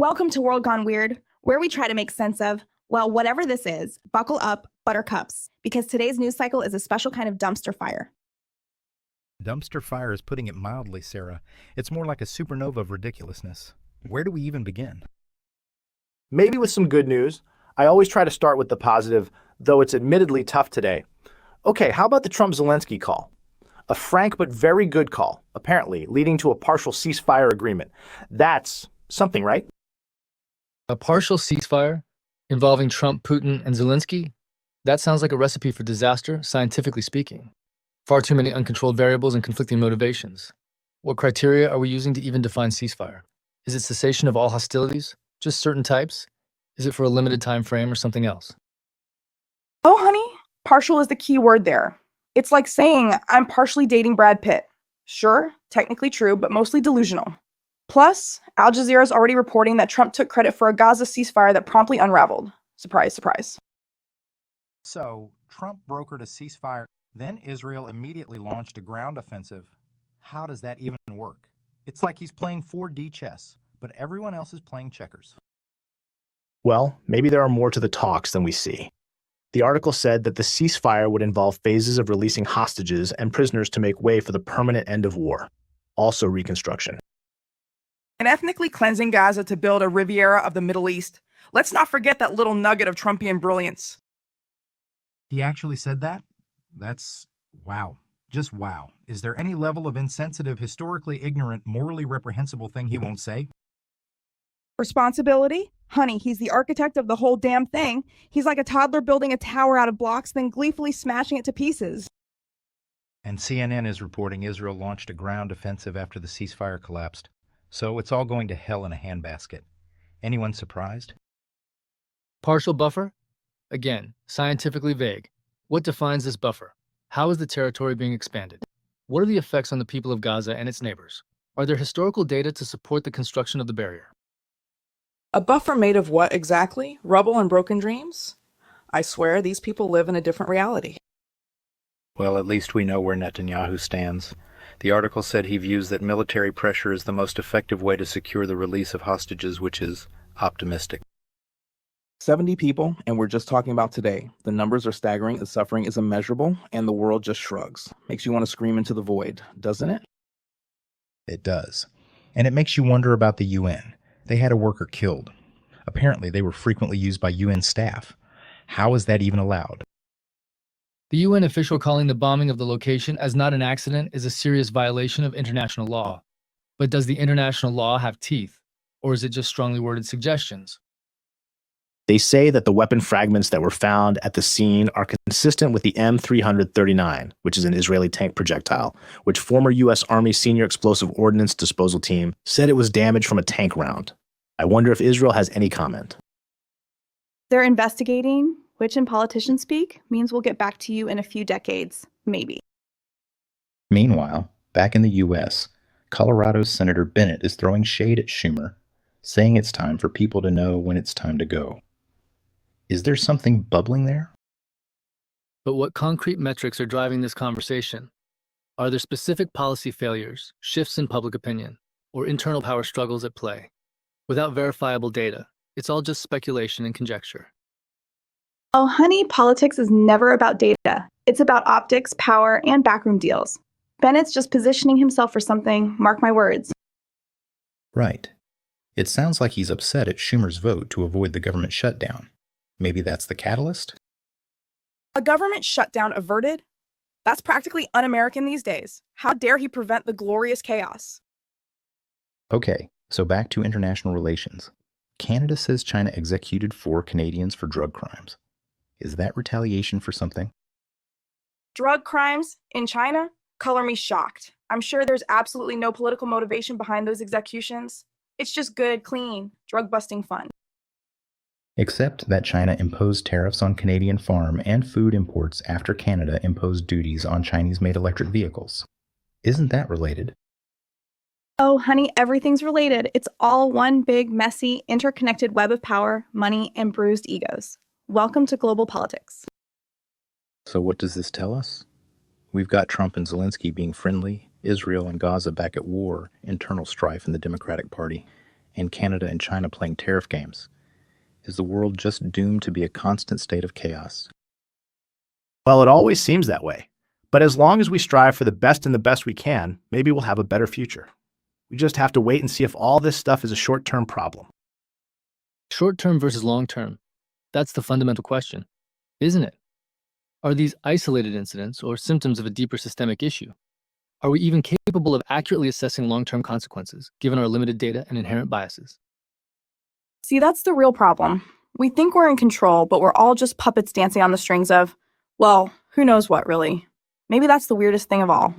Welcome to World Gone Weird, where we try to make sense of, well, whatever this is, buckle up, buttercups, because today's news cycle is a special kind of dumpster fire. Dumpster fire is putting it mildly, Sarah. It's more like a supernova of ridiculousness. Where do we even begin? Maybe with some good news. I always try to start with the positive, though it's admittedly tough today. Okay, how about the Trump-Zelenskyy call? A frank but very good call, apparently, leading to a partial ceasefire agreement. That's something, right? A partial ceasefire involving Trump, Putin, and Zelensky? That sounds like a recipe for disaster, scientifically speaking. Far too many uncontrolled variables and conflicting motivations. What criteria are we using to even define ceasefire? Is it cessation of all hostilities? Just certain types? Is it for a limited time frame or something else? Oh, honey, partial is the key word there. It's like saying, I'm partially dating Brad Pitt. Sure, technically true, but mostly delusional. Plus, Al Jazeera is already reporting that Trump took credit for a Gaza ceasefire that promptly unraveled. Surprise, surprise. So, Trump brokered a ceasefire, then Israel immediately launched a ground offensive. How does that even work? It's like he's playing 4D chess, but everyone else is playing checkers. Well, maybe there are more to the talks than we see. The article said that the ceasefire would involve phases of releasing hostages and prisoners to make way for the permanent end of war, also reconstruction. And ethnically cleansing Gaza to build a Riviera of the Middle East. Let's not forget that little nugget of Trumpian brilliance. He actually said that? That's wow. Just wow. Is there any level of insensitive, historically ignorant, morally reprehensible thing he won't say? Responsibility? Honey, he's the architect of the whole damn thing. He's like a toddler building a tower out of blocks, then gleefully smashing it to pieces. And CNN is reporting Israel launched a ground offensive after the ceasefire collapsed. So it's all going to hell in a handbasket. Anyone surprised? Partial buffer? Again, scientifically vague. What defines this buffer? How is the territory being expanded? What are the effects on the people of Gaza and its neighbors? Are there historical data to support the construction of the barrier? A buffer made of what exactly? Rubble and broken dreams? I swear these people live in a different reality. Well, at least we know where Netanyahu stands. The article said he views that military pressure is the most effective way to secure the release of hostages, which is optimistic. 70 people, and we're just talking about today. The numbers are staggering, the suffering is immeasurable, and the world just shrugs. Makes you want to scream into the void, doesn't it? It does. And it makes you wonder about the UN. They had a worker killed. Apparently, they were frequently used by UN staff. How is that even allowed? The UN official calling the bombing of the location as not an accident is a serious violation of international law. But does the international law have teeth? Or is it just strongly worded suggestions? They say that the weapon fragments that were found at the scene are consistent with the M339, which is an Israeli tank projectile, which former U.S. Army Senior Explosive Ordnance Disposal Team said it was damaged from a tank round. I wonder if Israel has any comment. They're investigating, which in politician speak means we'll get back to you in a few decades, maybe. Meanwhile, back in the U.S., Colorado's Senator Bennett is throwing shade at Schumer, saying it's time for people to know when it's time to go. Is there something bubbling there? But what concrete metrics are driving this conversation? Are there specific policy failures, shifts in public opinion, or internal power struggles at play? Without verifiable data, it's all just speculation and conjecture. Oh, honey, politics is never about data. It's about optics, power, and backroom deals. Bennett's just positioning himself for something, mark my words. Right. It sounds like he's upset at Schumer's vote to avoid the government shutdown. Maybe that's the catalyst? A government shutdown averted? That's practically un-American these days. How dare he prevent the glorious chaos? Okay, so back to international relations. Canada says China executed 4 Canadians for drug crimes. Is that retaliation for something? Drug crimes in China? Color me shocked. I'm sure there's absolutely no political motivation behind those executions. It's just good, clean, drug-busting fun. Except that China imposed tariffs on Canadian farm and food imports after Canada imposed duties on Chinese-made electric vehicles. Isn't that related? Oh, honey, everything's related. It's all one big, messy, interconnected web of power, money, and bruised egos. Welcome to global politics. So what does this tell us? We've got Trump and Zelensky being friendly, Israel and Gaza back at war, internal strife in the Democratic Party, and Canada and China playing tariff games? Is the world just doomed to be a constant state of chaos? Well, it always seems that way. But as long as we strive for the best and the best we can, maybe we'll have a better future. We just have to wait and see if all this stuff is a short-term problem. Short-term versus long-term. That's the fundamental question, isn't it? Are these isolated incidents or symptoms of a deeper systemic issue? Are we even capable of accurately assessing long-term consequences, given our limited data and inherent biases? See, that's the real problem. We think we're in control, but we're all just puppets dancing on the strings of, well, who knows what, really. Maybe that's the weirdest thing of all.